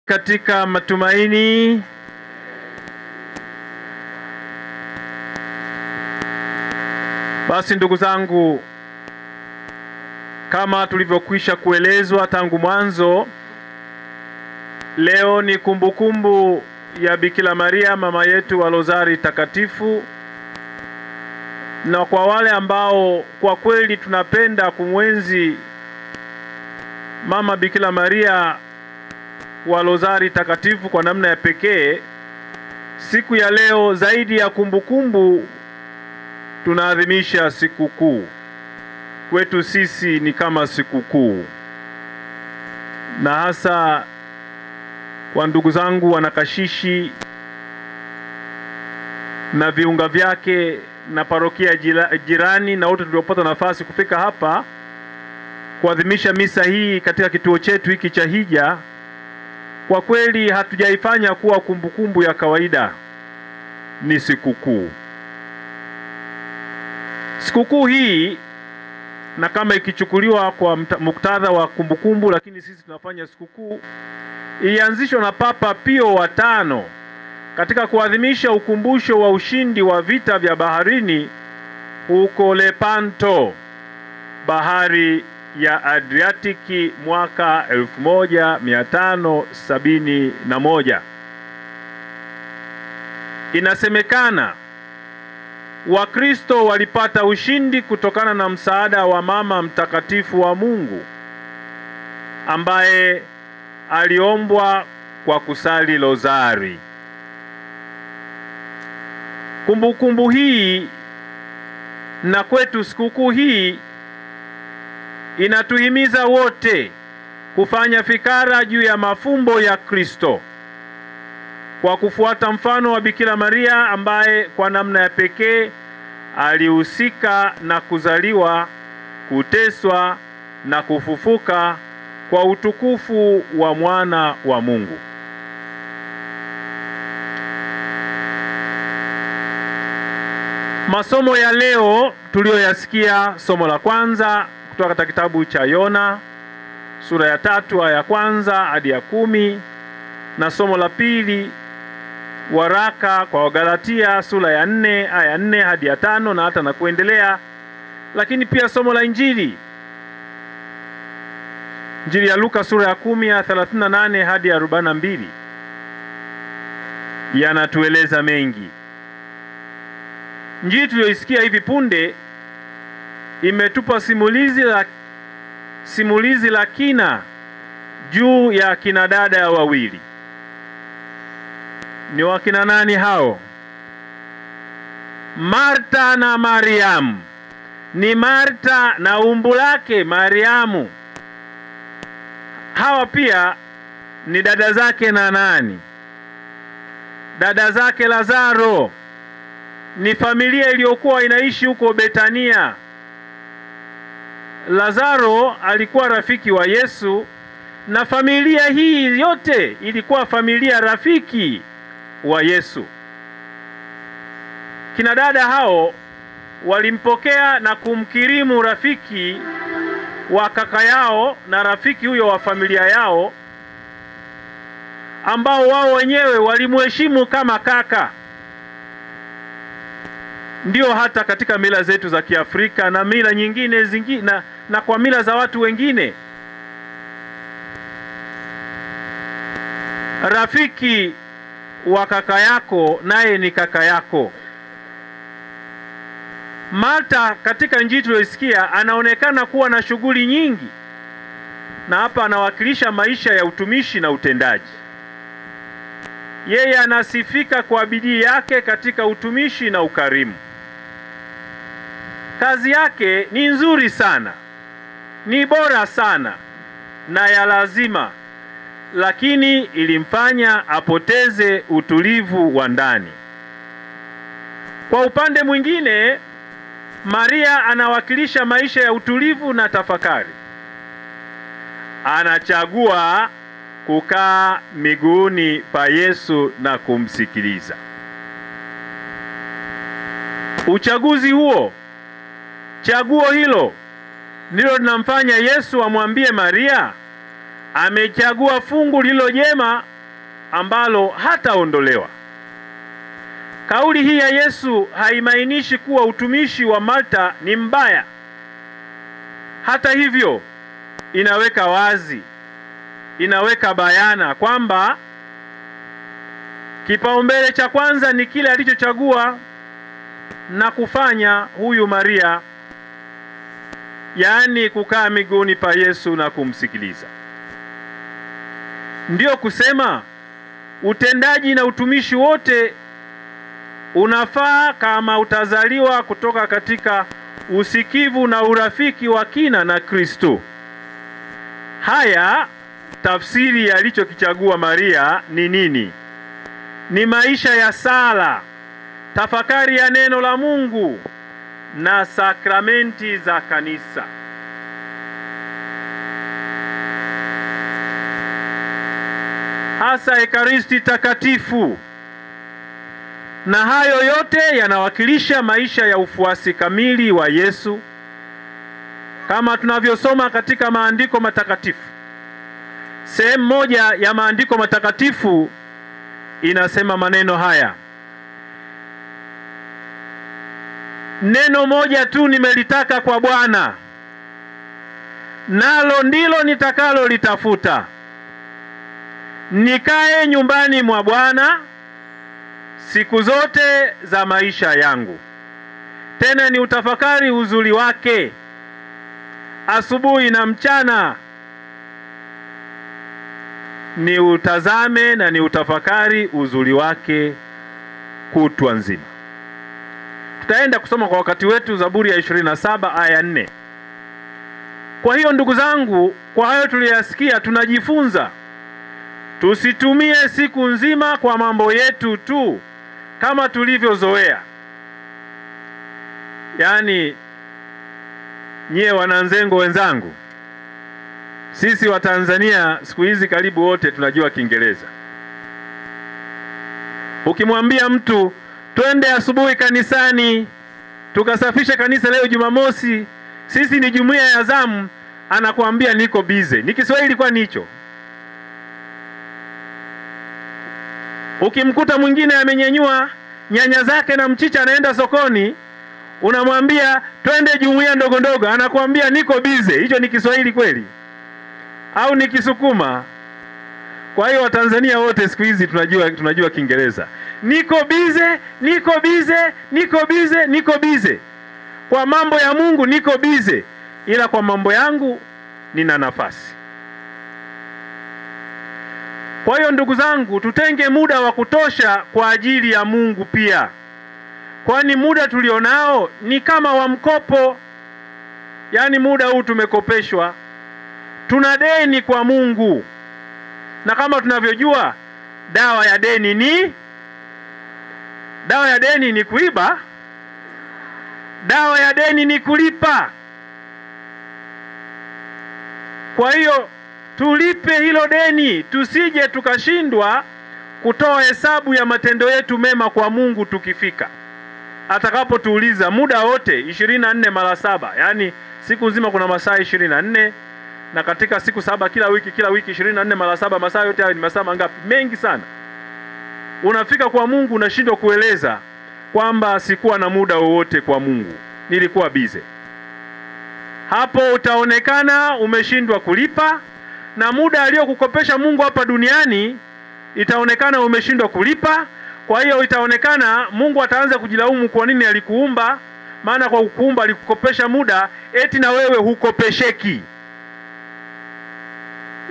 katika matumaini. Basi ndugu zangu, kama tulivyokwisha kuelezwa tangu mwanzo, leo ni kumbukumbu ya Bikira Maria mama yetu wa Rozari Takatifu, na kwa wale ambao kwa kweli tunapenda kumwenzi mama Bikira Maria wa Rozari Takatifu kwa namna ya pekee, siku ya leo zaidi ya kumbukumbu tunaadhimisha sikukuu. Kwetu sisi ni kama sikukuu, na hasa kwa ndugu zangu wanakashishi na viunga vyake na parokia jirani na wote tuliopata nafasi kufika hapa kuadhimisha misa hii katika kituo chetu hiki cha hija. Kwa kweli hatujaifanya kuwa kumbukumbu ya kawaida, ni sikukuu. Sikukuu hii, na kama ikichukuliwa kwa muktadha wa kumbukumbu, lakini sisi tunafanya sikukuu, ilianzishwa na Papa Pio wa tano katika kuadhimisha ukumbusho wa ushindi wa vita vya baharini huko Lepanto, bahari ya Adriatiki, mwaka 1571. Inasemekana Wakristo walipata ushindi kutokana na msaada wa mama mtakatifu wa Mungu ambaye aliombwa kwa kusali rozari. Kumbukumbu hii na kwetu sikukuu hii inatuhimiza wote kufanya fikara juu ya mafumbo ya Kristo kwa kufuata mfano wa Bikira Maria ambaye kwa namna ya pekee alihusika na kuzaliwa, kuteswa na kufufuka kwa utukufu wa mwana wa Mungu. Masomo ya leo tuliyoyasikia, somo la kwanza kutoka katika kitabu cha Yona sura ya 3 aya ya 1 hadi ya 10, na somo la pili waraka kwa Wagalatia sura ya 4 aya ya 4 hadi ya 5 na hata na kuendelea. Lakini pia somo la Injili ya Luka sura ya 10 ya 38 hadi ya 42 yanatueleza mengi. Injili tuliyoisikia hivi punde imetupa simulizi la kina juu ya kina dada wawili. Ni wakina nani hao? Marta na Mariamu. Ni Marta na umbu lake Mariamu. Hawa pia ni dada zake na nani? Dada zake Lazaro. Ni familia iliyokuwa inaishi huko Betania. Lazaro alikuwa rafiki wa Yesu, na familia hii yote ilikuwa familia rafiki wa Yesu. Kina dada hao walimpokea na kumkirimu rafiki wa kaka yao na rafiki huyo wa familia yao, ambao wao wenyewe walimheshimu kama kaka. Ndio hata katika mila zetu za Kiafrika na mila nyingine zingine na kwa mila za watu wengine, rafiki wa kaka yako naye ni kaka yako. Marta katika Injili tuliyosikia anaonekana kuwa na shughuli nyingi, na hapa anawakilisha maisha ya utumishi na utendaji. Yeye anasifika kwa bidii yake katika utumishi na ukarimu. Kazi yake ni nzuri sana, ni bora sana na ya lazima, lakini ilimfanya apoteze utulivu wa ndani. Kwa upande mwingine, Maria anawakilisha maisha ya utulivu na tafakari. Anachagua kukaa miguuni pa Yesu na kumsikiliza. Chaguo hilo ndilo linamfanya Yesu amwambie Maria, amechagua fungu lililo jema ambalo hataondolewa. Kauli hii ya Yesu haimaanishi kuwa utumishi wa Martha ni mbaya. Hata hivyo, inaweka wazi, inaweka bayana kwamba kipaumbele cha kwanza ni kile alichochagua na kufanya huyu Maria, yaani kukaa miguuni pa Yesu na kumsikiliza. Ndiyo kusema utendaji na utumishi wote unafaa kama utazaliwa kutoka katika usikivu na urafiki wa kina na Kristo. Haya, tafsiri alichokichagua Maria ni nini? Ni maisha ya sala, tafakari ya neno la Mungu na sakramenti za kanisa. Hasa Ekaristi Takatifu. Na hayo yote yanawakilisha maisha ya ufuasi kamili wa Yesu, kama tunavyosoma katika maandiko matakatifu. Sehemu moja ya maandiko matakatifu inasema maneno haya: neno moja tu nimelitaka kwa Bwana, nalo ndilo nitakalo litafuta, nikae nyumbani mwa Bwana siku zote za maisha yangu, tena ni utafakari uzuri wake asubuhi na mchana, ni utazame na ni utafakari uzuri wake kutwa nzima. Tutaenda kusoma kwa wakati wetu Zaburi ya 27 aya 4. Kwa hiyo ndugu zangu, kwa hayo tuliyasikia tunajifunza tusitumie siku nzima kwa mambo yetu tu kama tulivyozoea. Yaani, nyie wananzengo wenzangu, sisi wa Tanzania siku hizi karibu wote tunajua Kiingereza. Ukimwambia mtu twende asubuhi kanisani tukasafishe kanisa leo Jumamosi, sisi ni jumuiya ya zamu, anakuambia niko busy. Ni Kiswahili kwa nicho. Ukimkuta mwingine amenyenyua nyanya zake na mchicha anaenda sokoni, unamwambia twende jumuiya ndogo ndogo, anakuambia niko busy. Hicho ni Kiswahili kweli au ni Kisukuma? Kwa hiyo Watanzania wote siku hizi tunajua Kiingereza. Niko busy, niko busy, niko busy, niko busy. Kwa mambo ya Mungu niko busy, ila kwa mambo yangu nina nafasi. Kwa hiyo ndugu zangu, tutenge muda wa kutosha kwa ajili ya Mungu pia. Kwani muda tulionao ni kama wa mkopo. Yaani muda huu tumekopeshwa. Tuna deni kwa Mungu. Na kama tunavyojua, dawa ya deni ni kuiba. Dawa ya deni ni kulipa. Kwa hiyo tulipe hilo deni, tusije tukashindwa kutoa hesabu ya matendo yetu mema kwa Mungu tukifika. Atakapotuuliza muda wote 24 mara 7, yani siku nzima kuna masaa 24, na katika siku 7 kila wiki 24 mara 7, masaa yote hayo ni masaa mangapi? Mengi sana. Unafika kwa Mungu unashindwa kueleza kwamba sikuwa na muda wowote kwa Mungu, nilikuwa busy. Hapo utaonekana umeshindwa kulipa, na muda aliyokukopesha Mungu hapa duniani itaonekana umeshindwa kulipa. Kwa hiyo itaonekana Mungu ataanza kujilaumu kwa nini alikuumba, maana kwa kukuumba alikukopesha muda, eti na wewe hukopesheki.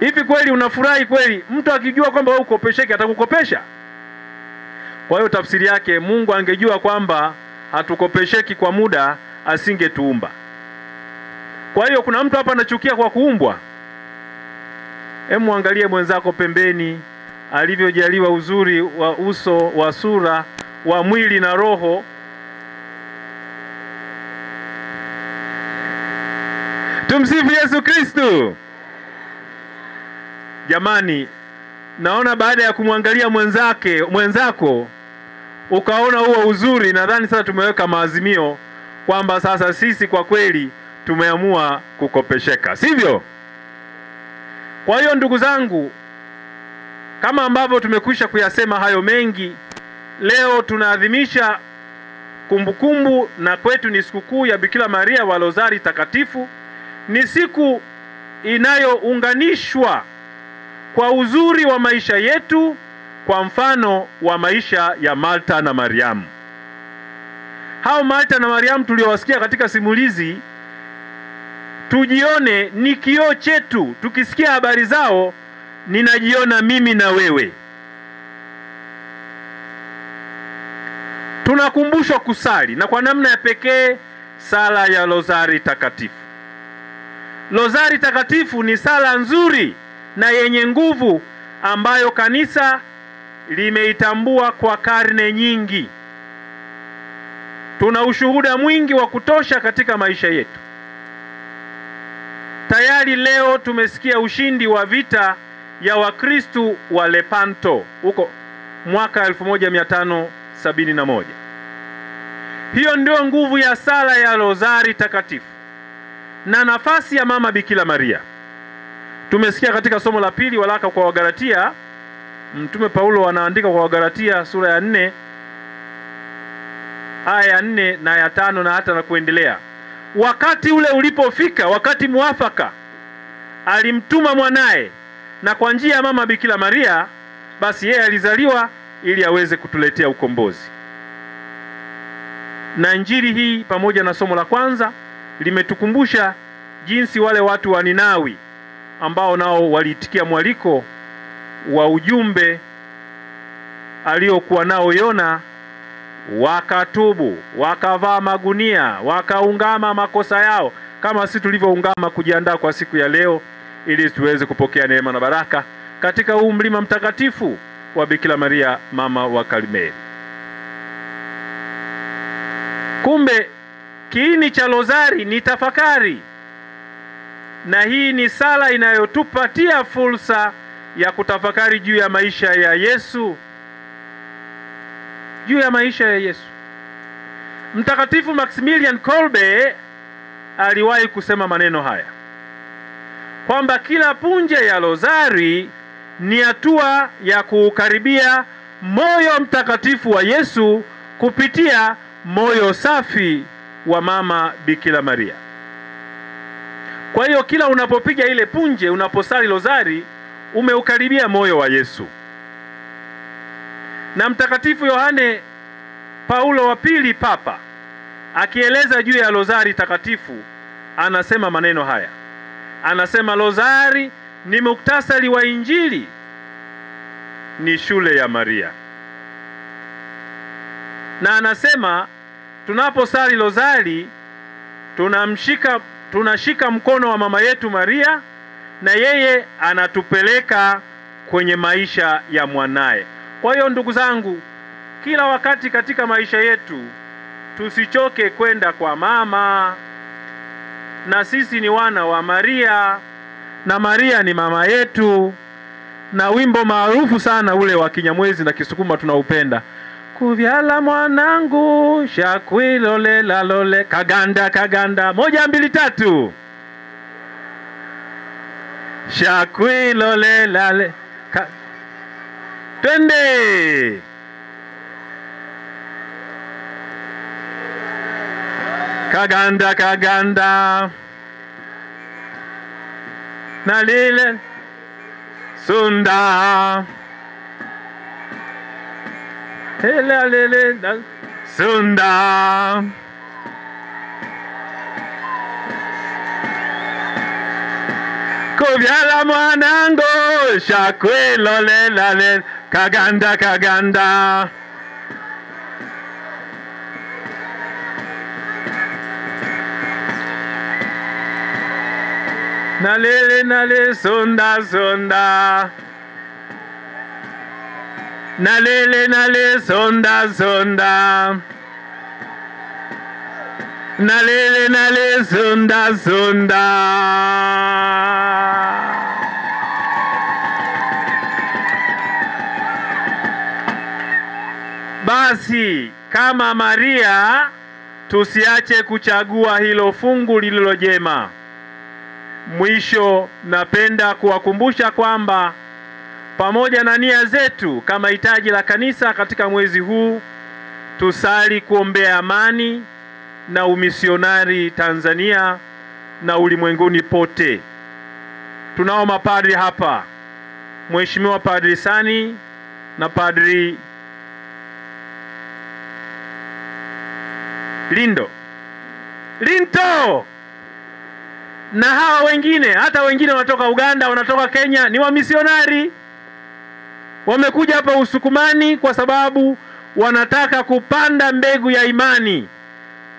Hivi kweli unafurahi kweli mtu akijua kwamba wewe hukopesheki atakukopesha? Kwa hiyo tafsiri yake, Mungu angejua kwamba hatukopesheki kwa muda asingetuumba. Kwa hiyo kuna mtu hapa anachukia kwa kuumbwa? Hemu angalie mwenzako pembeni alivyojaliwa uzuri wa uso, wa sura, wa mwili na roho. Tumsifu Yesu Kristo. Jamani, naona baada ya kumwangalia mwenzako ukaona huo uzuri, nadhani sasa tumeweka maazimio kwamba sasa sisi kwa kweli tumeamua kukopesheka, sivyo? Kwa hiyo ndugu zangu, Kama ambavyo tumekwisha kuyasema hayo mengi, leo tunaadhimisha kumbukumbu na kwetu ni sikukuu ya Bikira Maria wa Rozari Takatifu. Ni siku inayounganishwa kwa uzuri wa maisha yetu kwa mfano wa maisha ya Martha na Mariamu. Hao Martha na Mariamu tuliowasikia katika simulizi, tujione ni kioo chetu. Tukisikia habari zao, ninajiona mimi na wewe. Tunakumbushwa kusali, na kwa namna ya pekee sala ya Rozari Takatifu. Rozari Takatifu ni sala nzuri na yenye nguvu ambayo kanisa limeitambua kwa karne nyingi. Tuna ushuhuda mwingi wa kutosha katika maisha yetu. Tayari leo tumesikia ushindi wa vita ya Wakristo wa Lepanto huko mwaka 1571. Hiyo ndio nguvu ya sala ya Rozari Takatifu na nafasi ya Mama Bikira Maria. Tumesikia katika somo la pili waraka kwa Wagalatia, Mtume Paulo anaandika kwa Wagalatia sura ya 4 aya ya 4 na ya 5 na hata na kuendelea. Wakati ule ulipofika, wakati muafaka, alimtuma mwanae, na kwa njia ya Mama Bikira Maria basi yeye alizaliwa ili aweze kutuletea ukombozi. Na Injili hii pamoja na somo la kwanza limetukumbusha jinsi wale watu wa Ninawi ambao nao waliitikia mwaliko wa ujumbe aliokuwa nao Yona, wakatubu, wakavaa magunia, wakaungama makosa yao kama sisi tulivyoungama kujiandaa kwa siku ya leo ili tuweze kupokea neema na baraka katika huu mlima mtakatifu wa Bikira Maria mama wa Karmeli. Kumbe kiini cha Rozari ni tafakari, na hii ni sala inayotupatia fursa ya kutafakari juu ya maisha ya Yesu. Juu ya maisha ya Yesu. Mtakatifu Maximilian Kolbe aliwahi kusema maneno haya, kwamba kila punje ya Rozari ni hatua ya kuukaribia moyo mtakatifu wa Yesu kupitia moyo safi wa Mama Bikira Maria. Kwa hiyo kila unapopiga ile punje, unaposali Rozari, umeukaribia moyo wa Yesu. Na Mtakatifu Yohane Paulo wa pili Papa akieleza juu ya Rozari Takatifu anasema maneno haya. Anasema Rozari ni muktasari wa Injili, ni shule ya Maria. Na anasema tunaposali Rozari tunashika mkono wa mama yetu Maria, na yeye anatupeleka kwenye maisha ya mwanae. Kwa hiyo ndugu zangu, kila wakati katika maisha yetu tusichoke kwenda kwa mama, na sisi ni wana wa Maria na Maria ni mama yetu. Na wimbo maarufu sana ule wa Kinyamwezi na Kisukuma tunaupenda, kuvyala mwanangu shakwilole lalole kaganda kaganda 1 2 3 shakwilole lale twende kaganda kaganda na lile sunda hele lele sunda kuvyala mwanangu shakwilole lale kaganda kaganda nalele sunda sunda nalele sunda sunda nalele sunda sunda. Basi kama Maria tusiache kuchagua hilo fungu lililo jema. Mwisho napenda kuwakumbusha kwamba pamoja na nia zetu kama hitaji la kanisa katika mwezi huu, tusali kuombea amani na umisionari Tanzania na ulimwenguni pote. Tunao mapadri hapa, Mheshimiwa Padri Sani na Padri Linto na hawa wengine, hata wengine wanatoka Uganda, wanatoka Kenya, ni wamisionari. Wamekuja hapa Usukumani kwa sababu wanataka kupanda mbegu ya imani,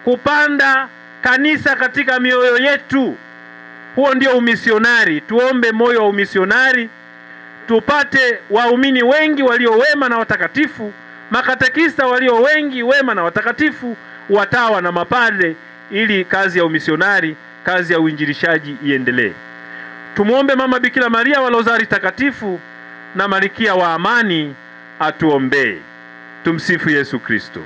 kupanda kanisa katika mioyo yetu. Huo ndio umisionari. Tuombe moyo wa umisionari, tupate waumini wengi walio wema na watakatifu, makatekista walio wengi wema na watakatifu, watawa na mapadre, ili kazi ya umisionari, kazi ya uinjilishaji iendelee. Tumuombe Mama Bikira Maria wa Rozari Takatifu na Malkia wa Amani atuombee. Tumsifu Yesu Kristo.